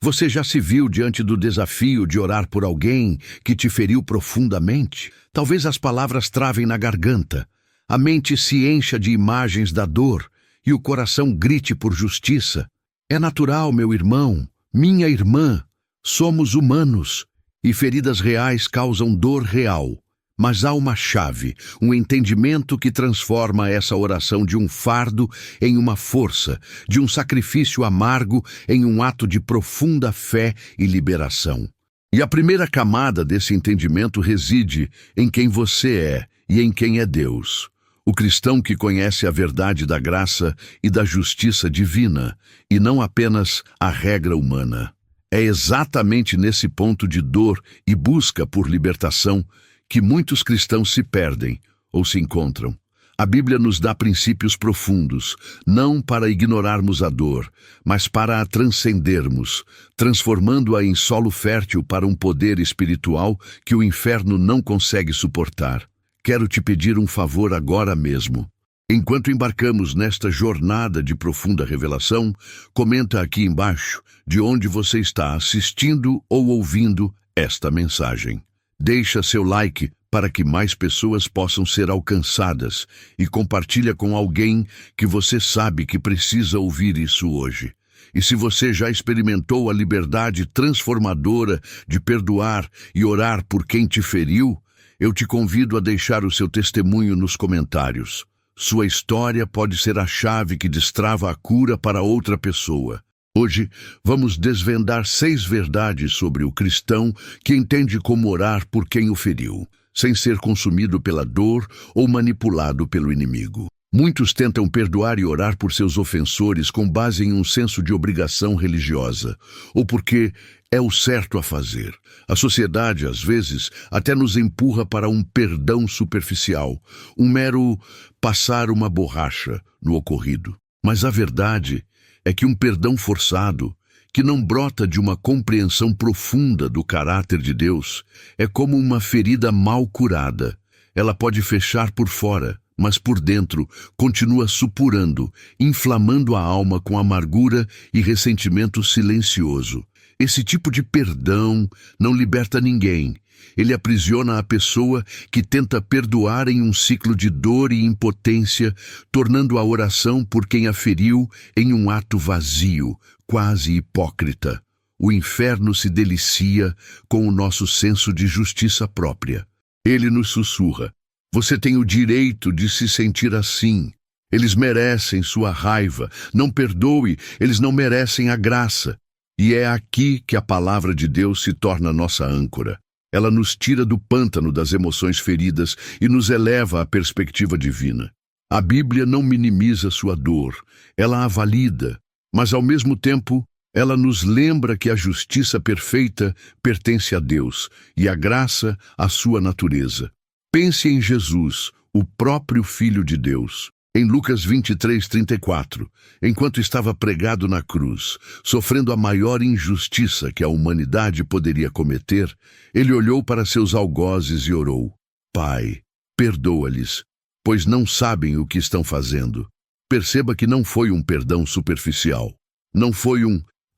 Você já se viu diante do desafio de orar por alguém que te feriu profundamente? Talvez as palavras travem na garganta, a mente se encha de imagens da dor e o coração grite por justiça. É natural, meu irmão, minha irmã, somos humanos e feridas reais causam dor real. Mas há uma chave, um entendimento que transforma essa oração de um fardo em uma força, de um sacrifício amargo em um ato de profunda fé e liberação. E a primeira camada desse entendimento reside em quem você é e em quem é Deus. O cristão que conhece a verdade da graça e da justiça divina, e não apenas a regra humana. É exatamente nesse ponto de dor e busca por libertação que muitos cristãos se perdem ou se encontram. A Bíblia nos dá princípios profundos, não para ignorarmos a dor, mas para a transcendermos, transformando-a em solo fértil para um poder espiritual que o inferno não consegue suportar. Quero te pedir um favor agora mesmo. Enquanto embarcamos nesta jornada de profunda revelação, comenta aqui embaixo de onde você está assistindo ou ouvindo esta mensagem. Deixa seu like para que mais pessoas possam ser alcançadas e compartilha com alguém que você sabe que precisa ouvir isso hoje. E se você já experimentou a liberdade transformadora de perdoar e orar por quem te feriu, eu te convido a deixar o seu testemunho nos comentários. Sua história pode ser a chave que destrava a cura para outra pessoa. Hoje, vamos desvendar 6 verdades sobre o cristão que entende como orar por quem o feriu, sem ser consumido pela dor ou manipulado pelo inimigo. Muitos tentam perdoar e orar por seus ofensores com base em um senso de obrigação religiosa, ou porque é o certo a fazer. A sociedade, às vezes, até nos empurra para um perdão superficial, um mero passar uma borracha no ocorrido. Mas a verdade é que um perdão forçado, que não brota de uma compreensão profunda do caráter de Deus, é como uma ferida mal curada. Ela pode fechar por fora, mas por dentro continua supurando, inflamando a alma com amargura e ressentimento silencioso. Esse tipo de perdão não liberta ninguém. Ele aprisiona a pessoa que tenta perdoar em um ciclo de dor e impotência, tornando a oração por quem a feriu em um ato vazio, quase hipócrita. O inferno se delicia com o nosso senso de justiça própria. Ele nos sussurra: você tem o direito de se sentir assim. Eles merecem sua raiva. Não perdoe, eles não merecem a graça. E é aqui que a palavra de Deus se torna nossa âncora. Ela nos tira do pântano das emoções feridas e nos eleva à perspectiva divina. A Bíblia não minimiza sua dor, ela a valida, mas ao mesmo tempo ela nos lembra que a justiça perfeita pertence a Deus e a graça à sua natureza. Pense em Jesus, o próprio Filho de Deus. Em Lucas 23:34, enquanto estava pregado na cruz, sofrendo a maior injustiça que a humanidade poderia cometer, ele olhou para seus algozes e orou: Pai, perdoa-lhes, pois não sabem o que estão fazendo. Perceba que não foi um perdão superficial. Não foi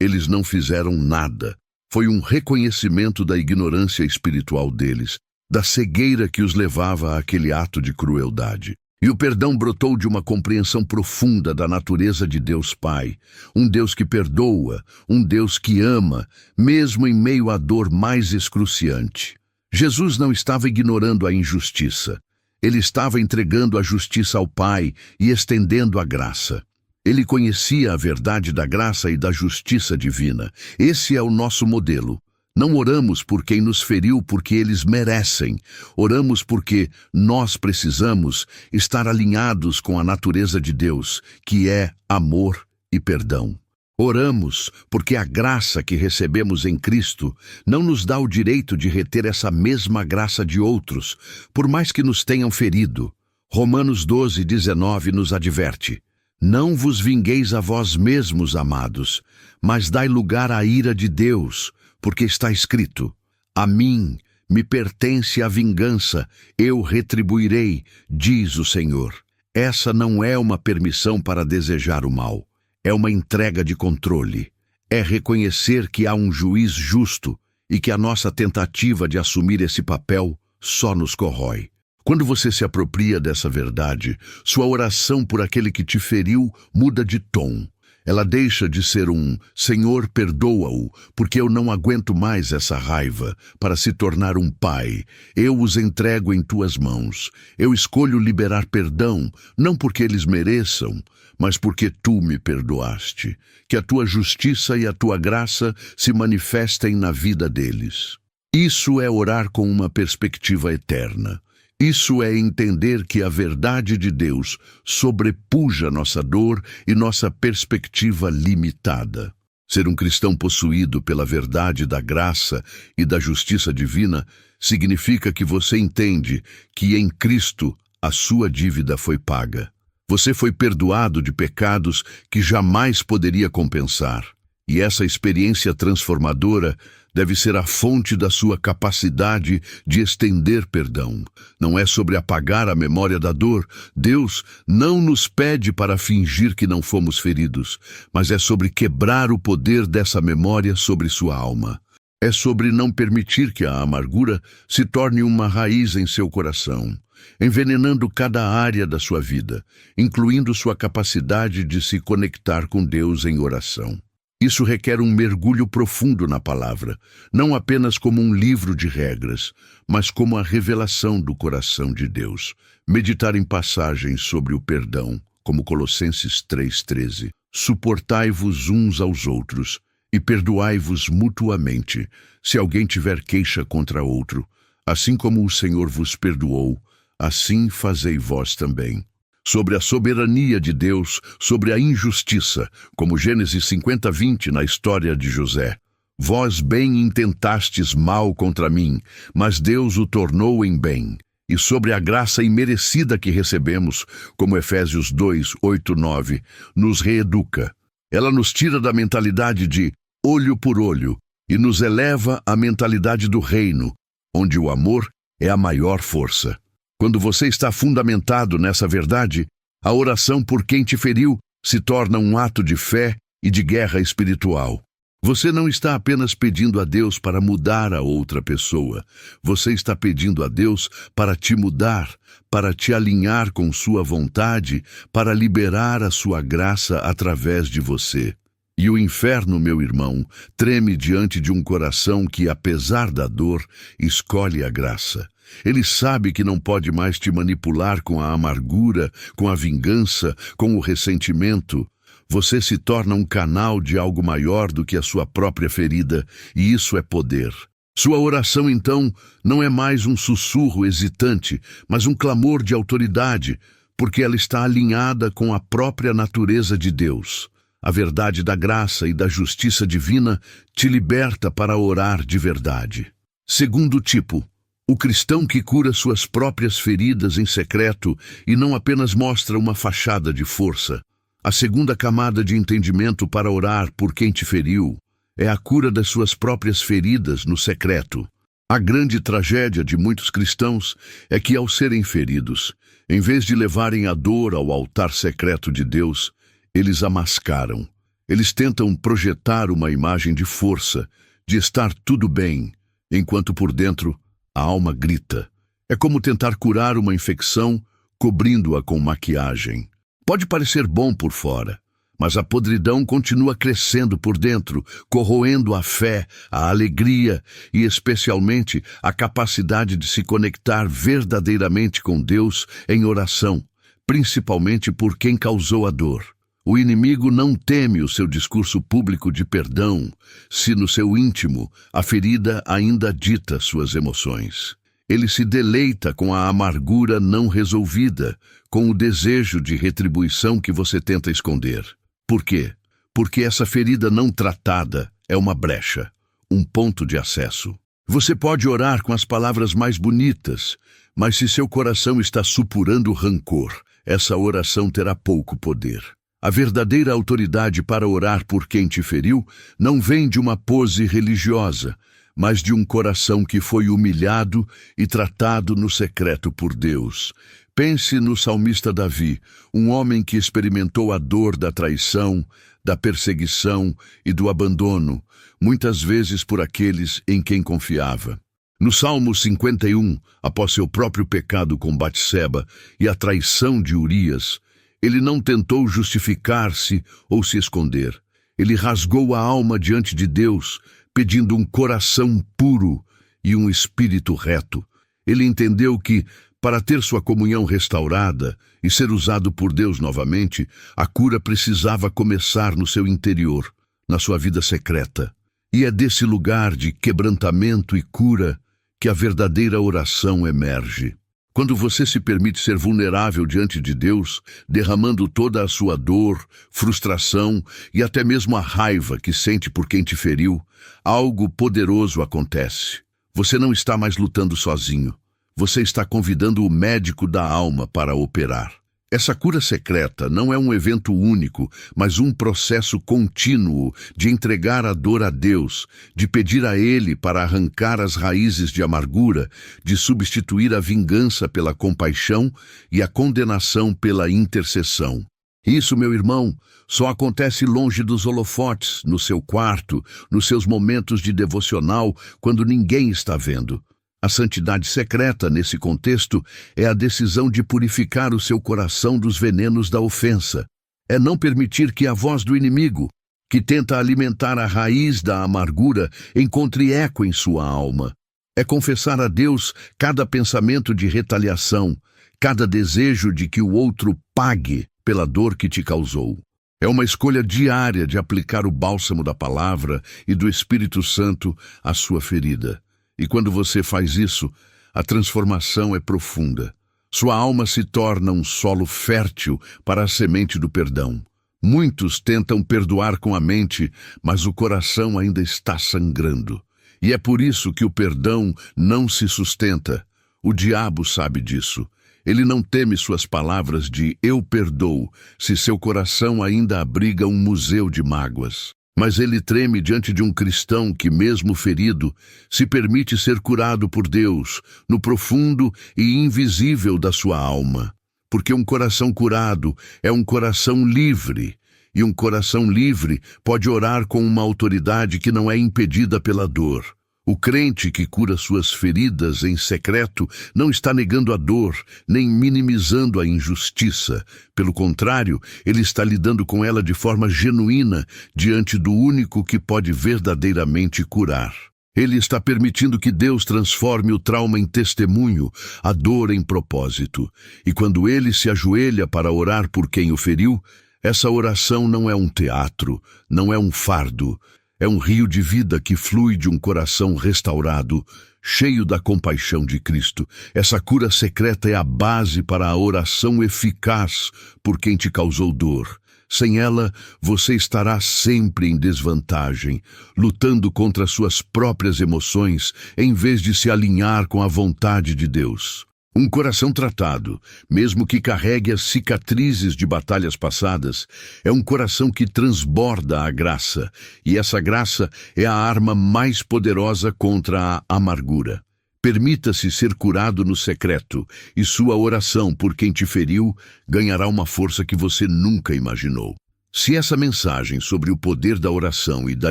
eles não fizeram nada. Foi um reconhecimento da ignorância espiritual deles, da cegueira que os levava àquele ato de crueldade. E o perdão brotou de uma compreensão profunda da natureza de Deus Pai, um Deus que perdoa, um Deus que ama, mesmo em meio à dor mais excruciante. Jesus não estava ignorando a injustiça. Ele estava entregando a justiça ao Pai e estendendo a graça. Ele conhecia a verdade da graça e da justiça divina. Esse é o nosso modelo. Não oramos por quem nos feriu porque eles merecem. Oramos porque nós precisamos estar alinhados com a natureza de Deus, que é amor e perdão. Oramos porque a graça que recebemos em Cristo não nos dá o direito de reter essa mesma graça de outros, por mais que nos tenham ferido. Romanos 12:19 nos adverte: não vos vingueis a vós mesmos, amados, mas dai lugar à ira de Deus, porque está escrito: a mim me pertence a vingança, eu retribuirei, diz o Senhor. Essa não é uma permissão para desejar o mal, é uma entrega de controle. é reconhecer que há um juiz justo e que a nossa tentativa de assumir esse papel só nos corrói. Quando você se apropria dessa verdade, sua oração por aquele que te feriu muda de tom. Ela deixa de ser um "Senhor, perdoa-o, porque eu não aguento mais essa raiva", para se tornar um "Pai, eu os entrego em tuas mãos. Eu escolho liberar perdão, não porque eles mereçam, mas porque tu me perdoaste. Que a tua justiça e a tua graça se manifestem na vida deles." Isso é orar com uma perspectiva eterna. Isso é entender que a verdade de Deus sobrepuja nossa dor e nossa perspectiva limitada. Ser um cristão possuído pela verdade da graça e da justiça divina significa que você entende que em Cristo a sua dívida foi paga. Você foi perdoado de pecados que jamais poderia compensar. E essa experiência transformadora deve ser a fonte da sua capacidade de estender perdão. Não é sobre apagar a memória da dor. Deus não nos pede para fingir que não fomos feridos, mas é sobre quebrar o poder dessa memória sobre sua alma. É sobre não permitir que a amargura se torne uma raiz em seu coração, envenenando cada área da sua vida, incluindo sua capacidade de se conectar com Deus em oração. Isso requer um mergulho profundo na palavra, não apenas como um livro de regras, mas como a revelação do coração de Deus. Meditar em passagens sobre o perdão, como Colossenses 3,13. Suportai-vos uns aos outros e perdoai-vos mutuamente, se alguém tiver queixa contra outro. Assim como o Senhor vos perdoou, assim fazei vós também. Sobre a soberania de Deus, sobre a injustiça, como Gênesis 50:20 na história de José. Vós bem intentastes mal contra mim, mas Deus o tornou em bem. E sobre a graça imerecida que recebemos, como Efésios 2:8-9, nos reeduca. Ela nos tira da mentalidade de olho por olho e nos eleva à mentalidade do reino, onde o amor é a maior força. Quando você está fundamentado nessa verdade, a oração por quem te feriu se torna um ato de fé e de guerra espiritual. Você não está apenas pedindo a Deus para mudar a outra pessoa. Você está pedindo a Deus para te mudar, para te alinhar com sua vontade, para liberar a sua graça através de você. E o inferno, meu irmão, treme diante de um coração que, apesar da dor, escolhe a graça. Ele sabe que não pode mais te manipular com a amargura, com a vingança, com o ressentimento. Você se torna um canal de algo maior do que a sua própria ferida, e isso é poder. Sua oração, então, não é mais um sussurro hesitante, mas um clamor de autoridade, porque ela está alinhada com a própria natureza de Deus. A verdade da graça e da justiça divina te liberta para orar de verdade. Segundo tipo, o cristão que cura suas próprias feridas em secreto e não apenas mostra uma fachada de força. A segunda camada de entendimento para orar por quem te feriu é a cura das suas próprias feridas no secreto. A grande tragédia de muitos cristãos é que, ao serem feridos, em vez de levarem a dor ao altar secreto de Deus, eles a mascaram. Eles tentam projetar uma imagem de força, de estar tudo bem, enquanto por dentro a alma grita. É como tentar curar uma infecção cobrindo-a com maquiagem. Pode parecer bom por fora, mas a podridão continua crescendo por dentro, corroendo a fé, a alegria e, especialmente, a capacidade de se conectar verdadeiramente com Deus em oração, principalmente por quem causou a dor. O inimigo não teme o seu discurso público de perdão, se no seu íntimo a ferida ainda dita suas emoções. Ele se deleita com a amargura não resolvida, com o desejo de retribuição que você tenta esconder. Por quê? Porque essa ferida não tratada é uma brecha, um ponto de acesso. Você pode orar com as palavras mais bonitas, mas se seu coração está supurando rancor, essa oração terá pouco poder. A verdadeira autoridade para orar por quem te feriu não vem de uma pose religiosa, mas de um coração que foi humilhado e tratado no secreto por Deus. Pense no salmista Davi, um homem que experimentou a dor da traição, da perseguição e do abandono, muitas vezes por aqueles em quem confiava. No Salmo 51, após seu próprio pecado com Batseba e a traição de Urias, ele não tentou justificar-se ou se esconder. Ele rasgou a alma diante de Deus, pedindo um coração puro e um espírito reto. Ele entendeu que, para ter sua comunhão restaurada e ser usado por Deus novamente, a cura precisava começar no seu interior, na sua vida secreta. E é desse lugar de quebrantamento e cura que a verdadeira oração emerge. Quando você se permite ser vulnerável diante de Deus, derramando toda a sua dor, frustração e até mesmo a raiva que sente por quem te feriu, algo poderoso acontece. Você não está mais lutando sozinho. Você está convidando o médico da alma para operar. Essa cura secreta não é um evento único, mas um processo contínuo de entregar a dor a Deus, de pedir a Ele para arrancar as raízes de amargura, de substituir a vingança pela compaixão e a condenação pela intercessão. Isso, meu irmão, só acontece longe dos holofotes, no seu quarto, nos seus momentos de devocional, quando ninguém está vendo. A santidade secreta, nesse contexto, é a decisão de purificar o seu coração dos venenos da ofensa. É não permitir que a voz do inimigo, que tenta alimentar a raiz da amargura, encontre eco em sua alma. É confessar a Deus cada pensamento de retaliação, cada desejo de que o outro pague pela dor que te causou. É uma escolha diária de aplicar o bálsamo da palavra e do Espírito Santo à sua ferida. E quando você faz isso, a transformação é profunda. Sua alma se torna um solo fértil para a semente do perdão. Muitos tentam perdoar com a mente, mas o coração ainda está sangrando. E é por isso que o perdão não se sustenta. O diabo sabe disso. Ele não teme suas palavras de "eu perdoo", se seu coração ainda abriga um museu de mágoas. Mas ele treme diante de um cristão que, mesmo ferido, se permite ser curado por Deus, no profundo e invisível da sua alma. Porque um coração curado é um coração livre, e um coração livre pode orar com uma autoridade que não é impedida pela dor. O crente que cura suas feridas em secreto não está negando a dor, nem minimizando a injustiça. Pelo contrário, ele está lidando com ela de forma genuína, diante do único que pode verdadeiramente curar. Ele está permitindo que Deus transforme o trauma em testemunho, a dor em propósito. E quando ele se ajoelha para orar por quem o feriu, essa oração não é um teatro, não é um fardo. É um rio de vida que flui de um coração restaurado, cheio da compaixão de Cristo. Essa cura secreta é a base para a oração eficaz por quem te causou dor. Sem ela, você estará sempre em desvantagem, lutando contra suas próprias emoções, em vez de se alinhar com a vontade de Deus. Um coração tratado, mesmo que carregue as cicatrizes de batalhas passadas, é um coração que transborda a graça, e essa graça é a arma mais poderosa contra a amargura. Permita-se ser curado no secreto, e sua oração por quem te feriu ganhará uma força que você nunca imaginou. Se essa mensagem sobre o poder da oração e da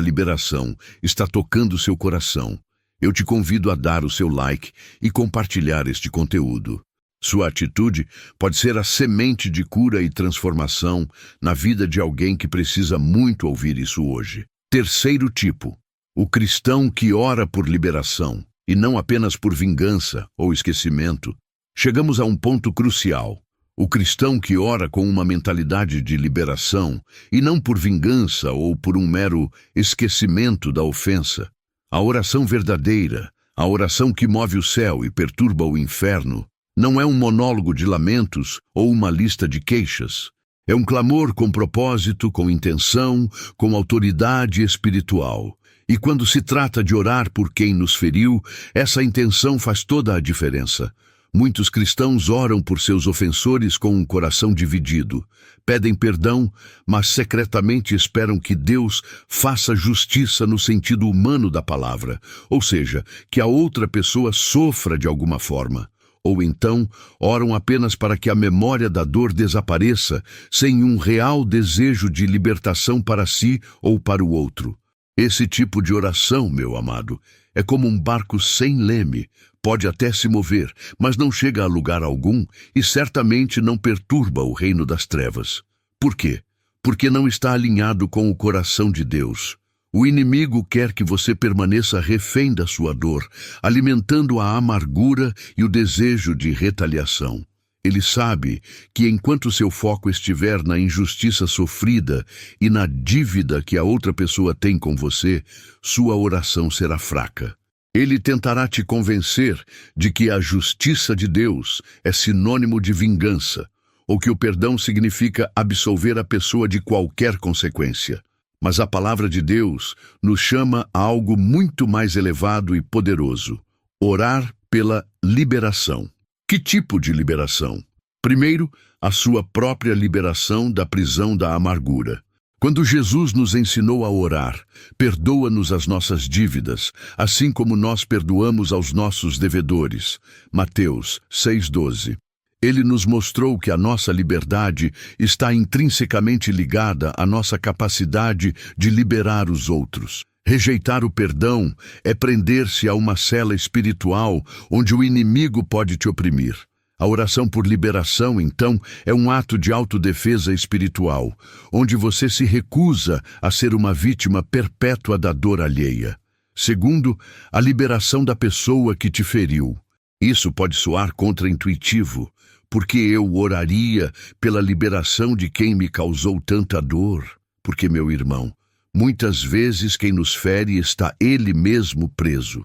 liberação está tocando seu coração, eu te convido a dar o seu like e compartilhar este conteúdo. Sua atitude pode ser a semente de cura e transformação na vida de alguém que precisa muito ouvir isso hoje. Terceiro tipo, o cristão que ora por liberação, e não apenas por vingança ou esquecimento. Chegamos a um ponto crucial. O cristão que ora com uma mentalidade de liberação, e não por vingança ou por um mero esquecimento da ofensa. A oração verdadeira, a oração que move o céu e perturba o inferno, não é um monólogo de lamentos ou uma lista de queixas. É um clamor com propósito, com intenção, com autoridade espiritual. E quando se trata de orar por quem nos feriu, essa intenção faz toda a diferença. Muitos cristãos oram por seus ofensores com um coração dividido. Pedem perdão, mas secretamente esperam que Deus faça justiça no sentido humano da palavra, ou seja, que a outra pessoa sofra de alguma forma. Ou então, oram apenas para que a memória da dor desapareça, sem um real desejo de libertação para si ou para o outro. Esse tipo de oração, meu amado, é como um barco sem leme. Pode até se mover, mas não chega a lugar algum e certamente não perturba o reino das trevas. Por quê? Porque não está alinhado com o coração de Deus. O inimigo quer que você permaneça refém da sua dor, alimentando a amargura e o desejo de retaliação. Ele sabe que enquanto seu foco estiver na injustiça sofrida e na dívida que a outra pessoa tem com você, sua oração será fraca. Ele tentará te convencer de que a justiça de Deus é sinônimo de vingança, ou que o perdão significa absolver a pessoa de qualquer consequência. Mas a palavra de Deus nos chama a algo muito mais elevado e poderoso: orar pela liberação. Que tipo de liberação? Primeiro, a sua própria liberação da prisão da amargura. Quando Jesus nos ensinou a orar, perdoa-nos as nossas dívidas, assim como nós perdoamos aos nossos devedores. Mateus 6,12. Ele nos mostrou que a nossa liberdade está intrinsecamente ligada à nossa capacidade de liberar os outros. Rejeitar o perdão é prender-se a uma cela espiritual onde o inimigo pode te oprimir. A oração por liberação, então, é um ato de autodefesa espiritual, onde você se recusa a ser uma vítima perpétua da dor alheia. Segundo, a liberação da pessoa que te feriu. Isso pode soar contraintuitivo, porque eu oraria pela liberação de quem me causou tanta dor. Porque, meu irmão, muitas vezes quem nos fere está ele mesmo preso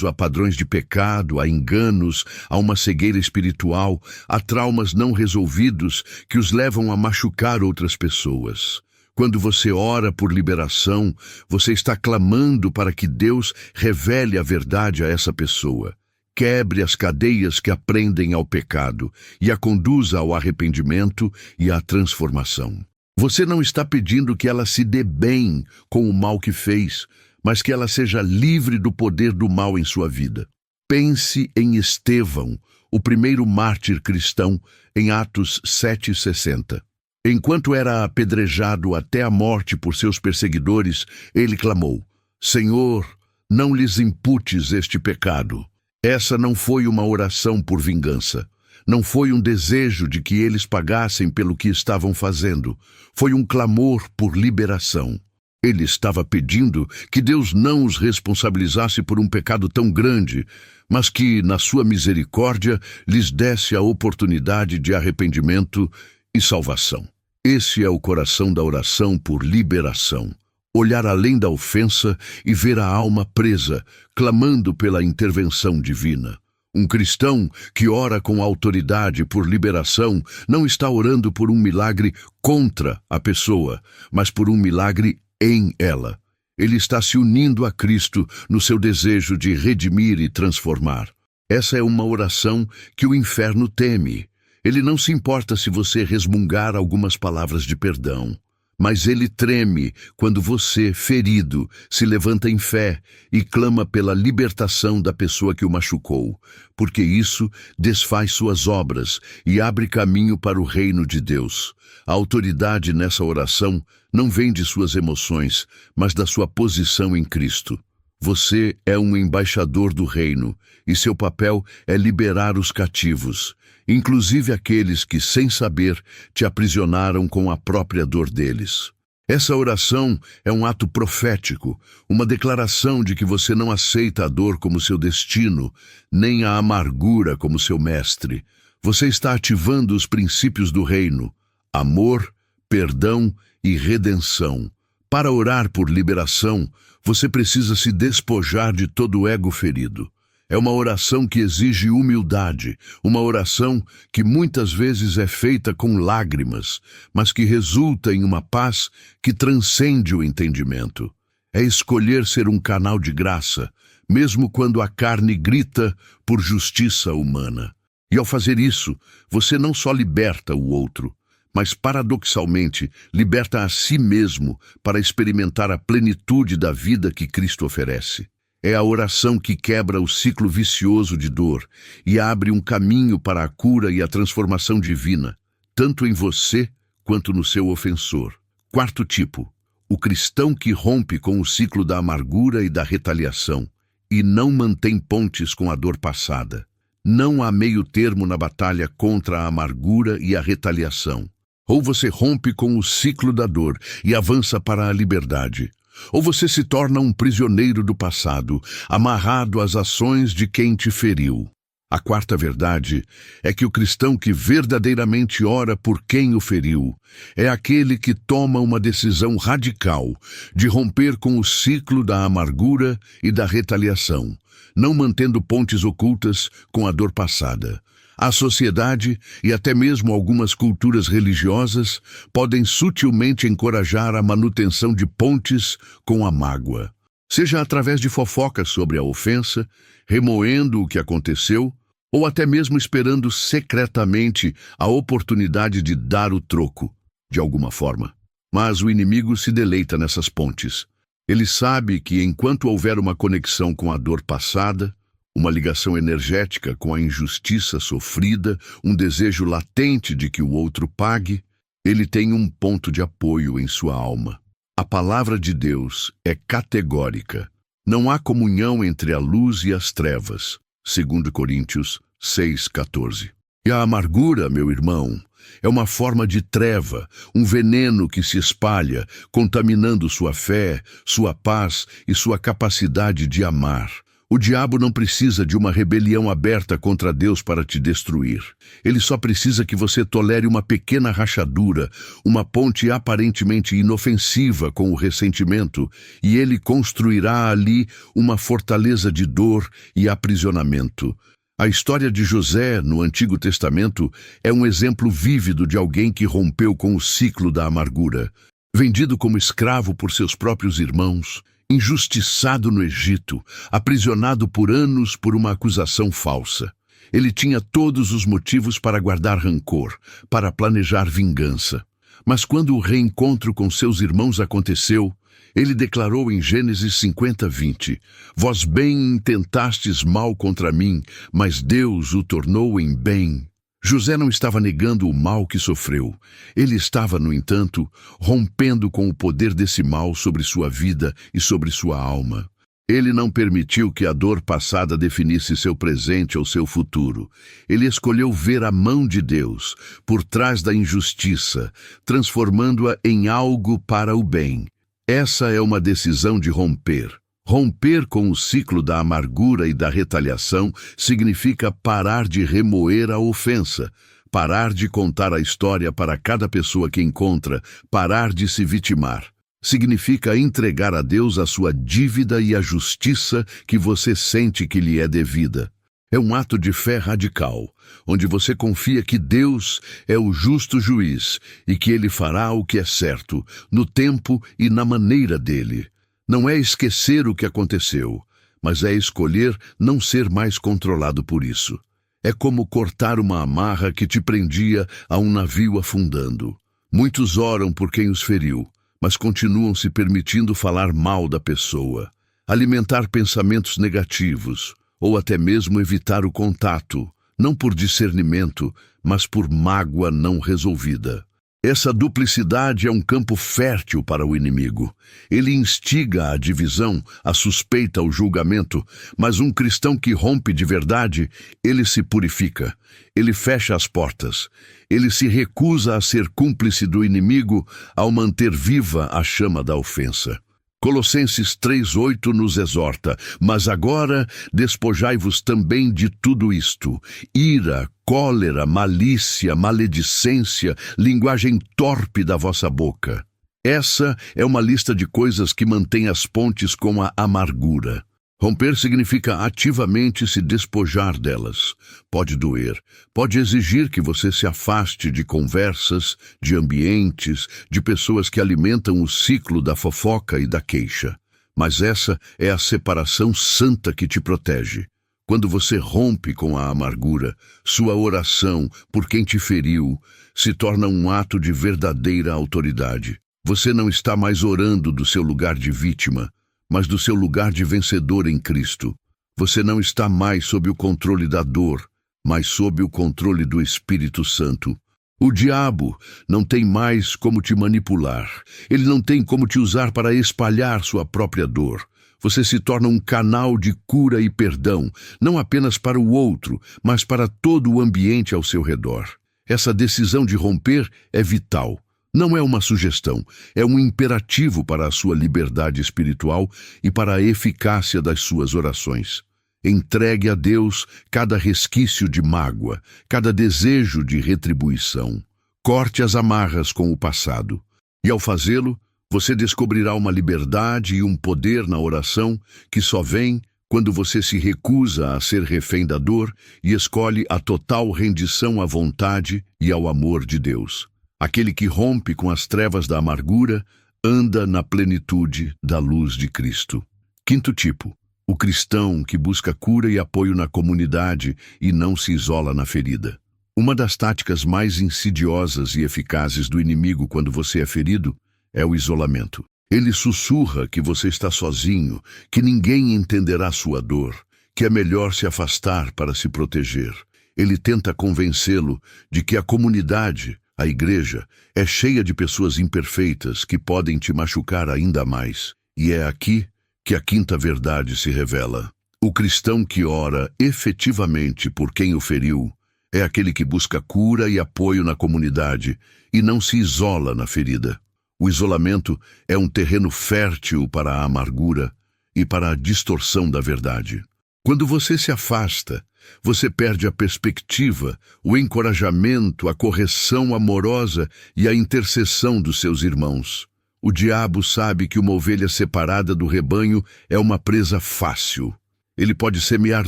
a padrões de pecado, a enganos, a uma cegueira espiritual, a traumas não resolvidos que os levam a machucar outras pessoas. Quando você ora por liberação, você está clamando para que Deus revele a verdade a essa pessoa. Quebre as cadeias que a prendem ao pecado e a conduza ao arrependimento e à transformação. Você não está pedindo que ela se dê bem com o mal que fez, mas que ela seja livre do poder do mal em sua vida. Pense em Estevão, o primeiro mártir cristão, em Atos 7,60. Enquanto era apedrejado até a morte por seus perseguidores, ele clamou: Senhor, não lhes imputes este pecado. Essa não foi uma oração por vingança. Não foi um desejo de que eles pagassem pelo que estavam fazendo. Foi um clamor por liberação. Ele estava pedindo que Deus não os responsabilizasse por um pecado tão grande, mas que, na sua misericórdia, lhes desse a oportunidade de arrependimento e salvação. Esse é o coração da oração por liberação. Olhar além da ofensa e ver a alma presa, clamando pela intervenção divina. Um cristão que ora com autoridade por liberação não está orando por um milagre contra a pessoa, mas por um milagre em ela. Ele está se unindo a Cristo no seu desejo de redimir e transformar. Essa é uma oração que o inferno teme. Ele não se importa se você resmungar algumas palavras de perdão, mas ele treme quando você, ferido, se levanta em fé e clama pela libertação da pessoa que o machucou, porque isso desfaz suas obras e abre caminho para o reino de Deus. A autoridade nessa oração não vem de suas emoções, mas da sua posição em Cristo. Você é um embaixador do reino, e seu papel é liberar os cativos, inclusive aqueles que, sem saber, te aprisionaram com a própria dor deles. Essa oração é um ato profético, uma declaração de que você não aceita a dor como seu destino, nem a amargura como seu mestre. Você está ativando os princípios do reino: amor, perdão e redenção. Para orar por liberação, você precisa se despojar de todo o ego ferido. É uma oração que exige humildade, uma oração que muitas vezes é feita com lágrimas, mas que resulta em uma paz que transcende o entendimento. É escolher ser um canal de graça, mesmo quando a carne grita por justiça humana. E ao fazer isso, você não só liberta o outro, mas paradoxalmente liberta a si mesmo para experimentar a plenitude da vida que Cristo oferece. É a oração que quebra o ciclo vicioso de dor e abre um caminho para a cura e a transformação divina, tanto em você quanto no seu ofensor. Quarto tipo, o cristão que rompe com o ciclo da amargura e da retaliação e não mantém pontes com a dor passada. Não há meio termo na batalha contra a amargura e a retaliação. Ou você rompe com o ciclo da dor e avança para a liberdade, ou você se torna um prisioneiro do passado, amarrado às ações de quem te feriu. A quarta verdade é que o cristão que verdadeiramente ora por quem o feriu é aquele que toma uma decisão radical de romper com o ciclo da amargura e da retaliação, não mantendo pontes ocultas com a dor passada. A sociedade e até mesmo algumas culturas religiosas podem sutilmente encorajar a manutenção de pontes com a mágoa, seja através de fofocas sobre a ofensa, remoendo o que aconteceu, ou até mesmo esperando secretamente a oportunidade de dar o troco, de alguma forma. Mas o inimigo se deleita nessas pontes. Ele sabe que enquanto houver uma conexão com a dor passada, uma ligação energética com a injustiça sofrida, um desejo latente de que o outro pague, ele tem um ponto de apoio em sua alma. A palavra de Deus é categórica. Não há comunhão entre a luz e as trevas. 2 Coríntios 6,14. E a amargura, meu irmão, é uma forma de treva, um veneno que se espalha, contaminando sua fé, sua paz e sua capacidade de amar. O diabo não precisa de uma rebelião aberta contra Deus para te destruir. Ele só precisa que você tolere uma pequena rachadura, uma ponte aparentemente inofensiva com o ressentimento, e ele construirá ali uma fortaleza de dor e aprisionamento. A história de José, no Antigo Testamento, é um exemplo vívido de alguém que rompeu com o ciclo da amargura. Vendido como escravo por seus próprios irmãos, injustiçado no Egito, aprisionado por anos por uma acusação falsa. Ele tinha todos os motivos para guardar rancor, para planejar vingança. Mas quando o reencontro com seus irmãos aconteceu, ele declarou em Gênesis 50:20, Vós bem intentastes mal contra mim, mas Deus o tornou em bem. José não estava negando o mal que sofreu. Ele estava, no entanto, rompendo com o poder desse mal sobre sua vida e sobre sua alma. Ele não permitiu que a dor passada definisse seu presente ou seu futuro. Ele escolheu ver a mão de Deus por trás da injustiça, transformando-a em algo para o bem. Essa é uma decisão de romper. Romper com o ciclo da amargura e da retaliação significa parar de remoer a ofensa, parar de contar a história para cada pessoa que encontra, parar de se vitimar. Significa entregar a Deus a sua dívida e a justiça que você sente que lhe é devida. É um ato de fé radical, onde você confia que Deus é o justo juiz e que Ele fará o que é certo, no tempo e na maneira dele. Não é esquecer o que aconteceu, mas é escolher não ser mais controlado por isso. É como cortar uma amarra que te prendia a um navio afundando. Muitos oram por quem os feriu, mas continuam se permitindo falar mal da pessoa, alimentar pensamentos negativos, ou até mesmo evitar o contato, não por discernimento, mas por mágoa não resolvida. Essa duplicidade é um campo fértil para o inimigo. Ele instiga a divisão, a suspeita, o julgamento, mas um cristão que rompe de verdade, ele se purifica, ele fecha as portas, ele se recusa a ser cúmplice do inimigo ao manter viva a chama da ofensa. Colossenses 3:8 nos exorta, mas agora despojai-vos também de tudo isto: ira, cólera, malícia, maledicência, linguagem torpe da vossa boca. Essa é uma lista de coisas que mantém as pontes com a amargura. Romper significa ativamente se despojar delas. Pode doer, pode exigir que você se afaste de conversas, de ambientes, de pessoas que alimentam o ciclo da fofoca e da queixa. Mas essa é a separação santa que te protege. Quando você rompe com a amargura, sua oração por quem te feriu se torna um ato de verdadeira autoridade. Você não está mais orando do seu lugar de vítima, mas do seu lugar de vencedor em Cristo. Você não está mais sob o controle da dor, mas sob o controle do Espírito Santo. O diabo não tem mais como te manipular. Ele não tem como te usar para espalhar sua própria dor. Você se torna um canal de cura e perdão, não apenas para o outro, mas para todo o ambiente ao seu redor. Essa decisão de romper é vital. Não é uma sugestão, é um imperativo para a sua liberdade espiritual e para a eficácia das suas orações. Entregue a Deus cada resquício de mágoa, cada desejo de retribuição. Corte as amarras com o passado. E ao fazê-lo, você descobrirá uma liberdade e um poder na oração que só vem quando você se recusa a ser refém da dor e escolhe a total rendição à vontade e ao amor de Deus. Aquele que rompe com as trevas da amargura anda na plenitude da luz de Cristo. Quinto tipo. O cristão que busca cura e apoio na comunidade e não se isola na ferida. Uma das táticas mais insidiosas e eficazes do inimigo quando você é ferido é o isolamento. Ele sussurra que você está sozinho, que ninguém entenderá sua dor, que é melhor se afastar para se proteger. Ele tenta convencê-lo de que a comunidade, a igreja, é cheia de pessoas imperfeitas que podem te machucar ainda mais. E é aqui que a quinta verdade se revela. O cristão que ora efetivamente por quem o feriu é aquele que busca cura e apoio na comunidade e não se isola na ferida. O isolamento é um terreno fértil para a amargura e para a distorção da verdade. Quando você se afasta, você perde a perspectiva, o encorajamento, a correção amorosa e a intercessão dos seus irmãos. O diabo sabe que uma ovelha separada do rebanho é uma presa fácil. Ele pode semear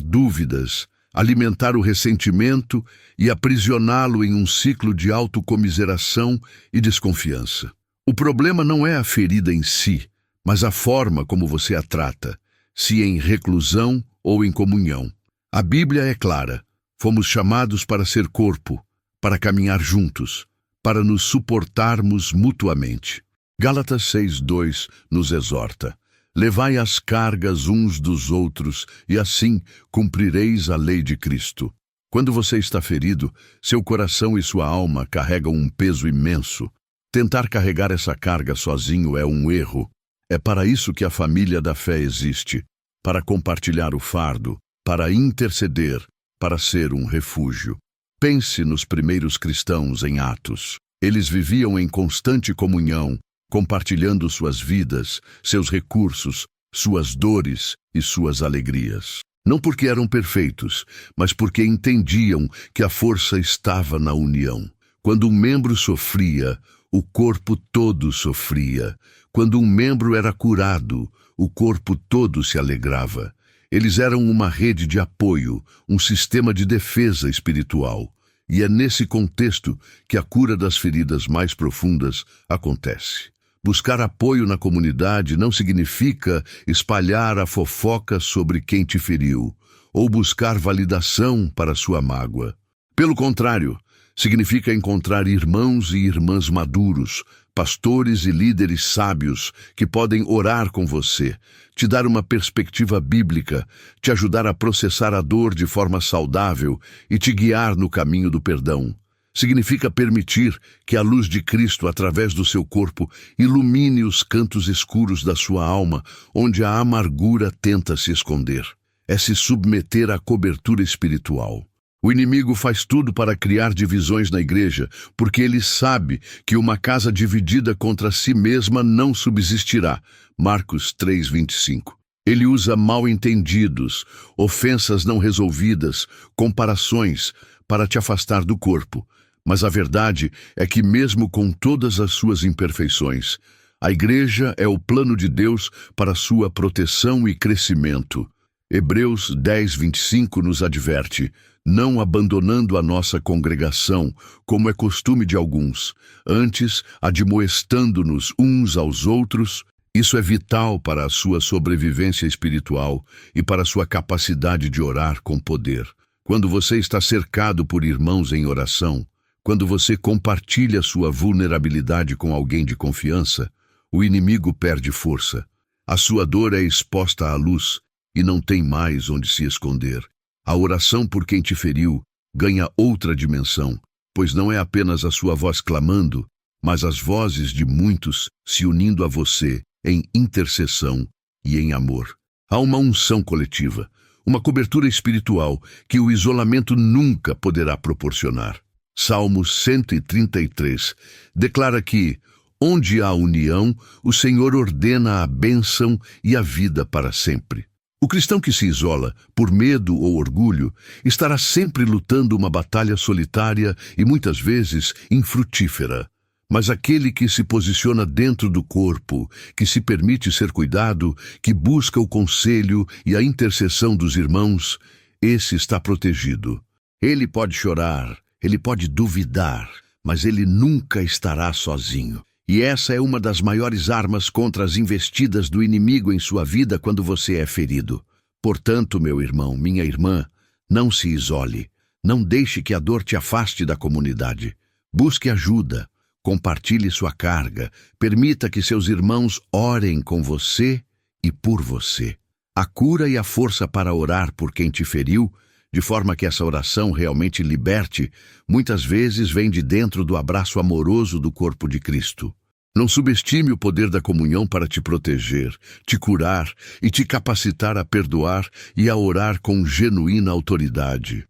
dúvidas, alimentar o ressentimento e aprisioná-lo em um ciclo de autocomiseração e desconfiança. O problema não é a ferida em si, mas a forma como você a trata, se em reclusão ou em comunhão. A Bíblia é clara. Fomos chamados para ser corpo, para caminhar juntos, para nos suportarmos mutuamente. Gálatas 6:2 nos exorta: levai as cargas uns dos outros e assim cumprireis a lei de Cristo. Quando você está ferido, seu coração e sua alma carregam um peso imenso. Tentar carregar essa carga sozinho é um erro. É para isso que a família da fé existe, para compartilhar o fardo, para interceder, para ser um refúgio. Pense nos primeiros cristãos em Atos. Eles viviam em constante comunhão, compartilhando suas vidas, seus recursos, suas dores e suas alegrias. Não porque eram perfeitos, mas porque entendiam que a força estava na união. Quando um membro sofria, o corpo todo sofria. Quando um membro era curado, o corpo todo se alegrava. Eles eram uma rede de apoio, um sistema de defesa espiritual. E é nesse contexto que a cura das feridas mais profundas acontece. Buscar apoio na comunidade não significa espalhar a fofoca sobre quem te feriu, ou buscar validação para sua mágoa. Pelo contrário, significa encontrar irmãos e irmãs maduros, pastores e líderes sábios que podem orar com você, te dar uma perspectiva bíblica, te ajudar a processar a dor de forma saudável e te guiar no caminho do perdão. Significa permitir que a luz de Cristo, através do seu corpo, ilumine os cantos escuros da sua alma, onde a amargura tenta se esconder. É se submeter à cobertura espiritual. O inimigo faz tudo para criar divisões na igreja, porque ele sabe que uma casa dividida contra si mesma não subsistirá. Marcos 3:25. Ele usa mal-entendidos, ofensas não resolvidas, comparações para te afastar do corpo. Mas a verdade é que mesmo com todas as suas imperfeições, a igreja é o plano de Deus para sua proteção e crescimento. Hebreus 10:25 nos adverte: não abandonando a nossa congregação, como é costume de alguns, antes admoestando-nos uns aos outros. Isso é vital para a sua sobrevivência espiritual e para a sua capacidade de orar com poder. Quando você está cercado por irmãos em oração, quando você compartilha sua vulnerabilidade com alguém de confiança, o inimigo perde força. A sua dor é exposta à luz e não tem mais onde se esconder. A oração por quem te feriu ganha outra dimensão, pois não é apenas a sua voz clamando, mas as vozes de muitos se unindo a você em intercessão e em amor. Há uma unção coletiva, uma cobertura espiritual que o isolamento nunca poderá proporcionar. Salmo 133 declara que, onde há união, o Senhor ordena a bênção e a vida para sempre. O cristão que se isola por medo ou orgulho estará sempre lutando uma batalha solitária e muitas vezes infrutífera. Mas aquele que se posiciona dentro do corpo, que se permite ser cuidado, que busca o conselho e a intercessão dos irmãos, esse está protegido. Ele pode chorar, ele pode duvidar, mas ele nunca estará sozinho. E essa é uma das maiores armas contra as investidas do inimigo em sua vida quando você é ferido. Portanto, meu irmão, minha irmã, não se isole. Não deixe que a dor te afaste da comunidade. Busque ajuda. Compartilhe sua carga. Permita que seus irmãos orem com você e por você. A cura e a força para orar por quem te feriu, de forma que essa oração realmente liberte, muitas vezes vem de dentro do abraço amoroso do corpo de Cristo. Não subestime o poder da comunhão para te proteger, te curar e te capacitar a perdoar e a orar com genuína autoridade.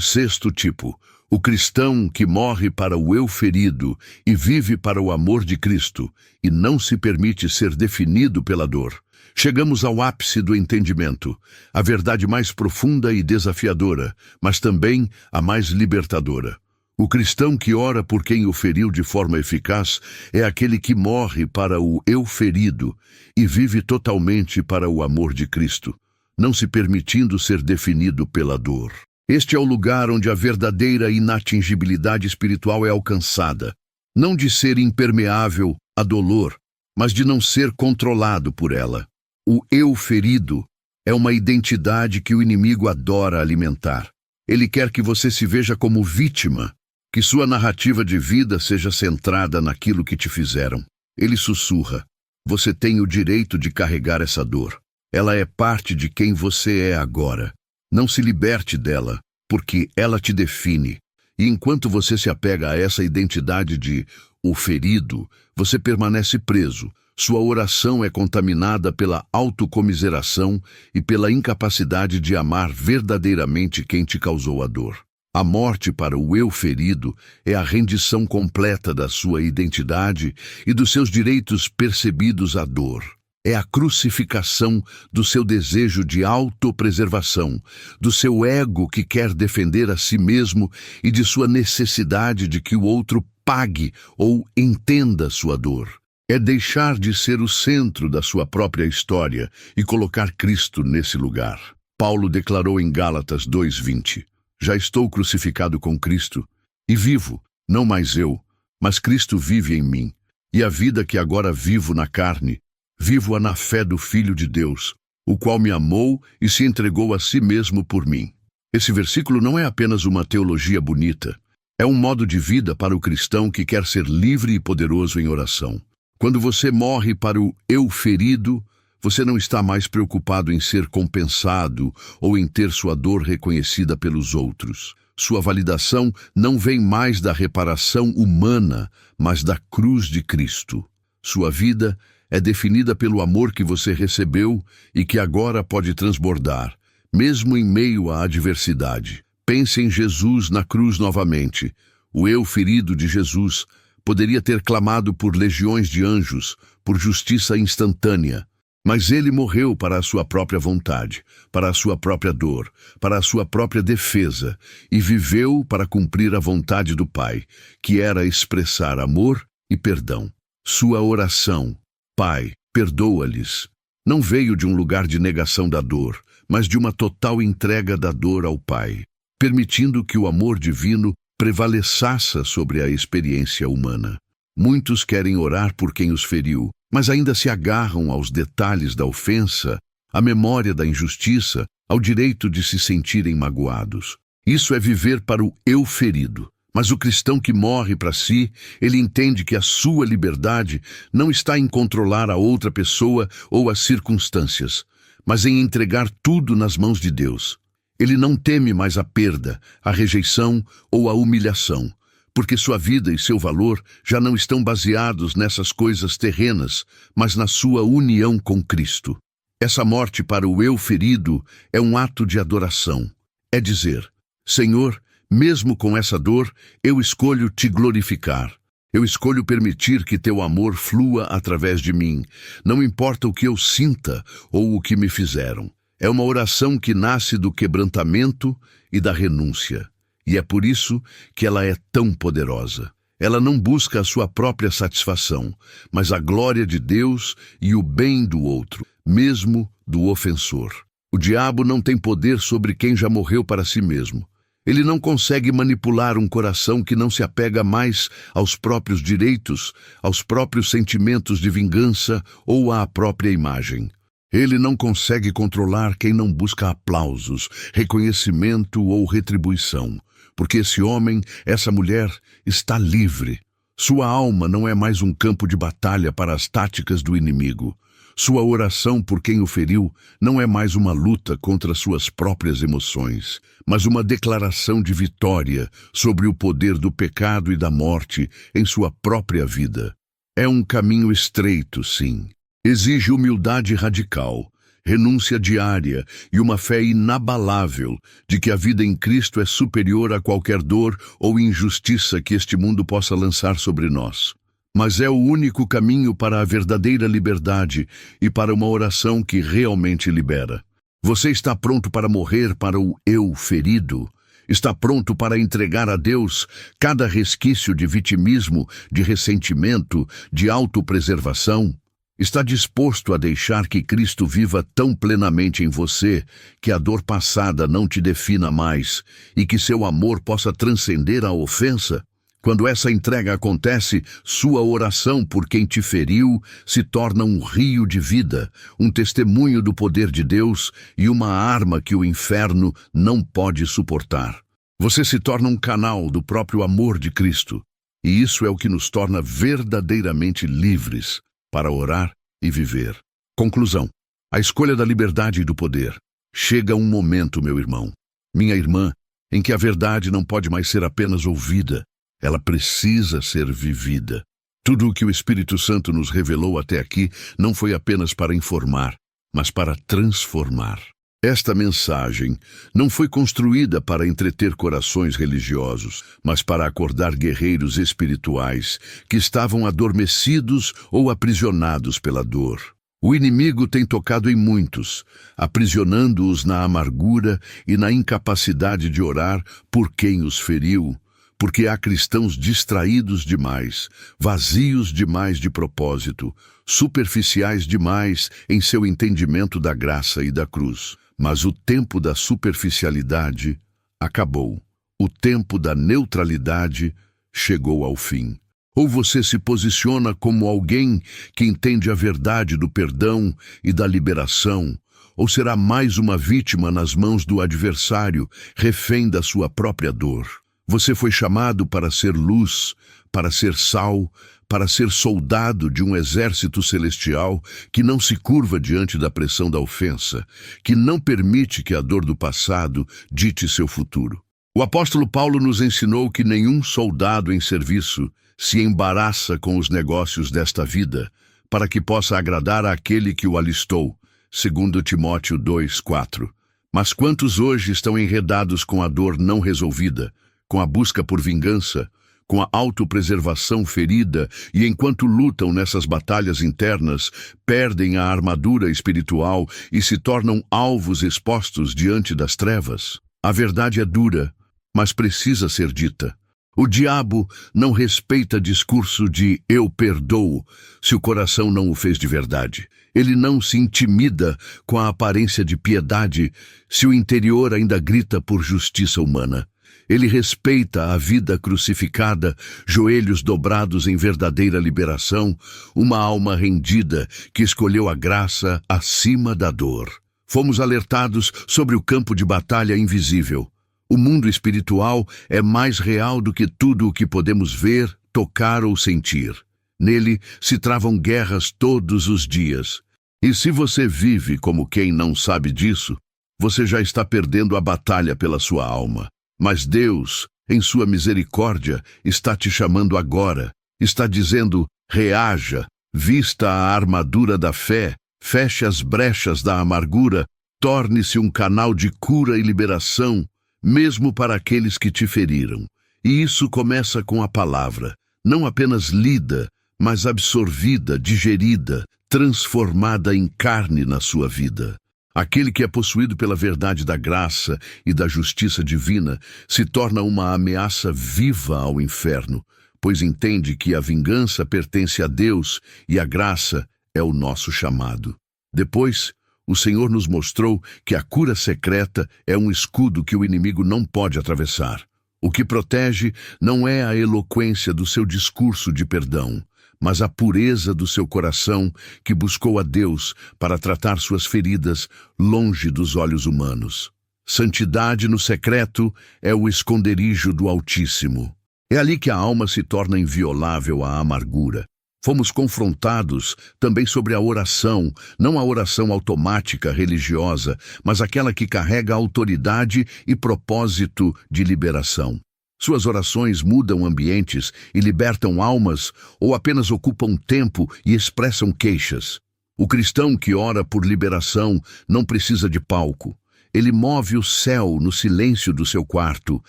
Sexto tipo, o cristão que morre para o eu ferido e vive para o amor de Cristo e não se permite ser definido pela dor. Chegamos ao ápice do entendimento, a verdade mais profunda e desafiadora, mas também a mais libertadora. O cristão que ora por quem o feriu de forma eficaz é aquele que morre para o eu ferido e vive totalmente para o amor de Cristo, não se permitindo ser definido pela dor. Este é o lugar onde a verdadeira inatingibilidade espiritual é alcançada, não de ser impermeável à dolor, mas de não ser controlado por ela. O eu ferido é uma identidade que o inimigo adora alimentar. Ele quer que você se veja como vítima, que sua narrativa de vida seja centrada naquilo que te fizeram. Ele sussurra: você tem o direito de carregar essa dor. Ela é parte de quem você é agora. Não se liberte dela, porque ela te define. E enquanto você se apega a essa identidade de o ferido, você permanece preso. Sua oração é contaminada pela autocomiseração e pela incapacidade de amar verdadeiramente quem te causou a dor. A morte para o eu ferido é a rendição completa da sua identidade e dos seus direitos percebidos à dor. É a crucificação do seu desejo de autopreservação, do seu ego que quer defender a si mesmo e de sua necessidade de que o outro pague ou entenda sua dor. É deixar de ser o centro da sua própria história e colocar Cristo nesse lugar. Paulo declarou em Gálatas 2:20: já estou crucificado com Cristo e vivo, não mais eu, mas Cristo vive em mim. E a vida que agora vivo na carne, vivo-a na fé do Filho de Deus, o qual me amou e se entregou a si mesmo por mim. Esse versículo não é apenas uma teologia bonita, é um modo de vida para o cristão que quer ser livre e poderoso em oração. Quando você morre para o eu ferido, você não está mais preocupado em ser compensado ou em ter sua dor reconhecida pelos outros. Sua validação não vem mais da reparação humana, mas da cruz de Cristo. Sua vida é definida pelo amor que você recebeu e que agora pode transbordar, mesmo em meio à adversidade. Pense em Jesus na cruz novamente. O eu ferido de Jesus poderia ter clamado por legiões de anjos, por justiça instantânea. Mas ele morreu para a sua própria vontade, para a sua própria dor, para a sua própria defesa, e viveu para cumprir a vontade do Pai, que era expressar amor e perdão. Sua oração, Pai, perdoa-lhes, não veio de um lugar de negação da dor, mas de uma total entrega da dor ao Pai, permitindo que o amor divino prevaleça sobre a experiência humana. Muitos querem orar por quem os feriu, mas ainda se agarram aos detalhes da ofensa, à memória da injustiça, ao direito de se sentirem magoados. Isso é viver para o eu ferido, Mas o cristão que morre para si, ele entende que a sua liberdade não está em controlar a outra pessoa ou as circunstâncias, mas em entregar tudo nas mãos de Deus. Ele não teme mais a perda, a rejeição ou a humilhação, porque sua vida e seu valor já não estão baseados nessas coisas terrenas, mas na sua união com Cristo. Essa morte para o eu ferido é um ato de adoração. É dizer: Senhor, mesmo com essa dor, eu escolho te glorificar. Eu escolho permitir que teu amor flua através de mim. Não importa o que eu sinta ou o que me fizeram. É uma oração que nasce do quebrantamento e da renúncia. E é por isso que ela é tão poderosa. Ela não busca a sua própria satisfação, mas a glória de Deus e o bem do outro, mesmo do ofensor. O diabo não tem poder sobre quem já morreu para si mesmo. Ele não consegue manipular um coração que não se apega mais aos próprios direitos, aos próprios sentimentos de vingança ou à própria imagem. Ele não consegue controlar quem não busca aplausos, reconhecimento ou retribuição, porque esse homem, essa mulher, está livre. Sua alma não é mais um campo de batalha para as táticas do inimigo. Sua oração por quem o feriu não é mais uma luta contra suas próprias emoções, mas uma declaração de vitória sobre o poder do pecado e da morte em sua própria vida. É um caminho estreito, sim. Exige humildade radical, renúncia diária e uma fé inabalável de que a vida em Cristo é superior a qualquer dor ou injustiça que este mundo possa lançar sobre nós. Mas é o único caminho para a verdadeira liberdade e para uma oração que realmente libera. Você está pronto para morrer para o eu ferido? Está pronto para entregar a Deus cada resquício de vitimismo, de ressentimento, de autopreservação? Está disposto a deixar que Cristo viva tão plenamente em você que a dor passada não te defina mais e que seu amor possa transcender a ofensa? Quando essa entrega acontece, sua oração por quem te feriu se torna um rio de vida, um testemunho do poder de Deus e uma arma que o inferno não pode suportar. Você se torna um canal do próprio amor de Cristo, e isso é o que nos torna verdadeiramente livres para orar e viver. Conclusão: a escolha da liberdade e do poder. Chega um momento, meu irmão, minha irmã, em que a verdade não pode mais ser apenas ouvida. Ela precisa ser vivida. Tudo o que o Espírito Santo nos revelou até aqui não foi apenas para informar, mas para transformar. Esta mensagem não foi construída para entreter corações religiosos, mas para acordar guerreiros espirituais que estavam adormecidos ou aprisionados pela dor. O inimigo tem tocado em muitos, aprisionando-os na amargura e na incapacidade de orar por quem os feriu, porque há cristãos distraídos demais, vazios demais de propósito, superficiais demais em seu entendimento da graça e da cruz. Mas o tempo da superficialidade acabou. O tempo da neutralidade chegou ao fim. Ou você se posiciona como alguém que entende a verdade do perdão e da liberação, ou será mais uma vítima nas mãos do adversário, refém da sua própria dor. Você foi chamado para ser luz, para ser sal, para ser soldado de um exército celestial que não se curva diante da pressão da ofensa, que não permite que a dor do passado dite seu futuro. O apóstolo Paulo nos ensinou que nenhum soldado em serviço se embaraça com os negócios desta vida, para que possa agradar àquele que o alistou, segundo Timóteo 2:4. Mas quantos hoje estão enredados com a dor não resolvida, com a busca por vingança, com a autopreservação ferida, e enquanto lutam nessas batalhas internas, perdem a armadura espiritual e se tornam alvos expostos diante das trevas? A verdade é dura, mas precisa ser dita. O diabo não respeita discurso de "eu perdoo" se o coração não o fez de verdade. Ele não se intimida com a aparência de piedade se o interior ainda grita por justiça humana. Ele respeita a vida crucificada, joelhos dobrados em verdadeira liberação, uma alma rendida que escolheu a graça acima da dor. Fomos alertados sobre o campo de batalha invisível. O mundo espiritual é mais real do que tudo o que podemos ver, tocar ou sentir. Nele se travam guerras todos os dias. E se você vive como quem não sabe disso, você já está perdendo a batalha pela sua alma. Mas Deus, em sua misericórdia, está te chamando agora. Está dizendo: reaja, vista a armadura da fé, feche as brechas da amargura, torne-se um canal de cura e liberação, mesmo para aqueles que te feriram. E isso começa com a palavra, não apenas lida, mas absorvida, digerida, transformada em carne na sua vida. Aquele que é possuído pela verdade da graça e da justiça divina se torna uma ameaça viva ao inferno, pois entende que a vingança pertence a Deus e a graça é o nosso chamado. Depois, o Senhor nos mostrou que a cura secreta é um escudo que o inimigo não pode atravessar. O que protege não é a eloquência do seu discurso de perdão, mas a pureza do seu coração que buscou a Deus para tratar suas feridas longe dos olhos humanos. Santidade no secreto é o esconderijo do Altíssimo. É ali que a alma se torna inviolável à amargura. Fomos confrontados também sobre a oração, não a oração automática religiosa, mas aquela que carrega autoridade e propósito de liberação. Suas orações mudam ambientes e libertam almas, ou apenas ocupam tempo e expressam queixas. O cristão que ora por liberação não precisa de palco. Ele move o céu no silêncio do seu quarto,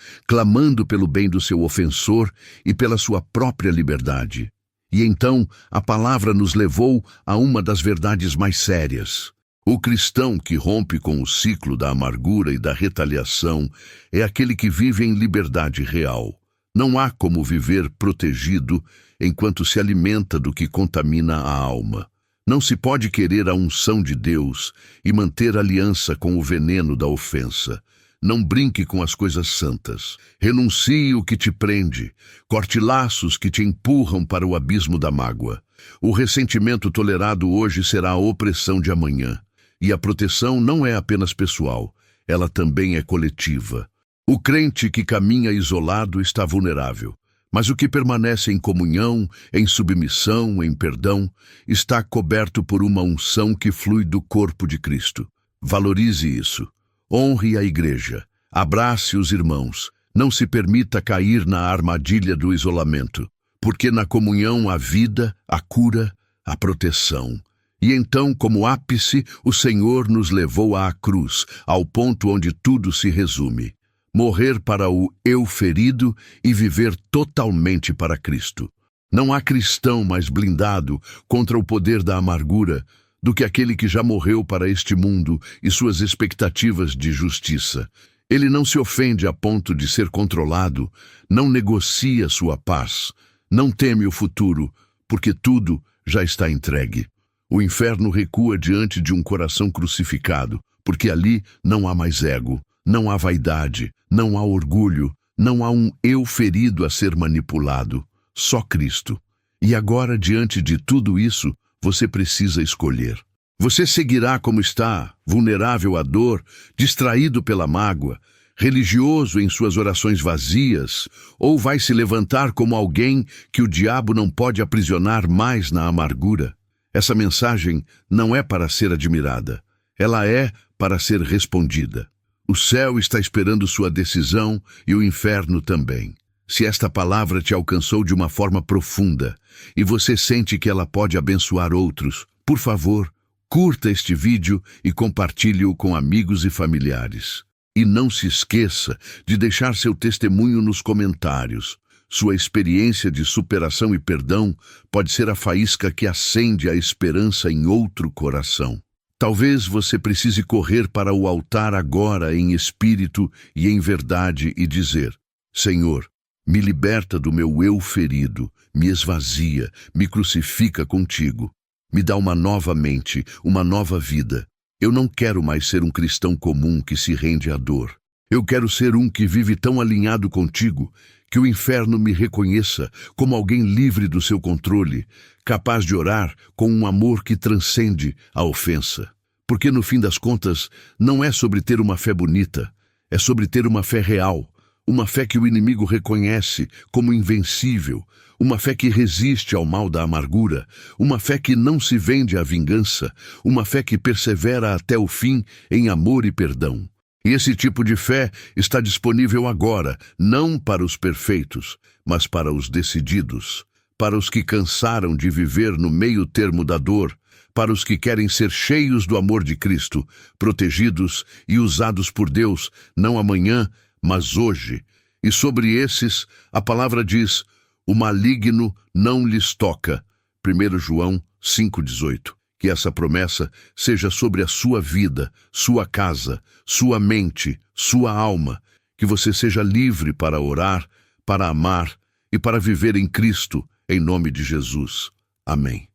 clamando pelo bem do seu ofensor e pela sua própria liberdade. E então a palavra nos levou a uma das verdades mais sérias. O cristão que rompe com o ciclo da amargura e da retaliação é aquele que vive em liberdade real. Não há como viver protegido enquanto se alimenta do que contamina a alma. Não se pode querer a unção de Deus e manter aliança com o veneno da ofensa. Não brinque com as coisas santas. Renuncie o que te prende. Corte laços que te empurram para o abismo da mágoa. O ressentimento tolerado hoje será a opressão de amanhã. E a proteção não é apenas pessoal, ela também é coletiva. O crente que caminha isolado está vulnerável, mas o que permanece em comunhão, em submissão, em perdão, está coberto por uma unção que flui do corpo de Cristo. Valorize isso. Honre a igreja. Abrace os irmãos. Não se permita cair na armadilha do isolamento, porque na comunhão há vida, a cura, a proteção. E então, como ápice, o Senhor nos levou à cruz, ao ponto onde tudo se resume. Morrer para o eu ferido e viver totalmente para Cristo. Não há cristão mais blindado contra o poder da amargura do que aquele que já morreu para este mundo e suas expectativas de justiça. Ele não se ofende a ponto de ser controlado, não negocia sua paz, não teme o futuro, porque tudo já está entregue. O inferno recua diante de um coração crucificado, porque ali não há mais ego, não há vaidade, não há orgulho, não há um eu ferido a ser manipulado, só Cristo. E agora, diante de tudo isso, você precisa escolher. Você seguirá como está, vulnerável à dor, distraído pela mágoa, religioso em suas orações vazias, ou vai se levantar como alguém que o diabo não pode aprisionar mais na amargura? Essa mensagem não é para ser admirada, ela é para ser respondida. O céu está esperando sua decisão e o inferno também. Se esta palavra te alcançou de uma forma profunda e você sente que ela pode abençoar outros, por favor, curta este vídeo e compartilhe-o com amigos e familiares. E não se esqueça de deixar seu testemunho nos comentários. Sua experiência de superação e perdão pode ser a faísca que acende a esperança em outro coração. Talvez você precise correr para o altar agora em espírito e em verdade e dizer: Senhor, me liberta do meu eu ferido, me esvazia, me crucifica contigo. Me dá uma nova mente, uma nova vida. Eu não quero mais ser um cristão comum que se rende à dor. Eu quero ser um que vive tão alinhado contigo que o inferno me reconheça como alguém livre do seu controle, capaz de orar com um amor que transcende a ofensa. Porque no fim das contas, não é sobre ter uma fé bonita, É sobre ter uma fé real, uma fé que o inimigo reconhece como invencível, uma fé que resiste ao mal da amargura, uma fé que não se vende à vingança, uma fé que persevera até o fim em amor e perdão. E esse tipo de fé está disponível agora, não para os perfeitos, mas para os decididos, para os que cansaram de viver no meio termo da dor, para os que querem ser cheios do amor de Cristo, protegidos e usados por Deus, não amanhã, mas hoje. E sobre esses, a palavra diz: o maligno não lhes toca. 1 João 5,18. Que essa promessa seja sobre a sua vida, sua casa, sua mente, sua alma. Que você seja livre para orar, para amar e para viver em Cristo, em nome de Jesus. Amém.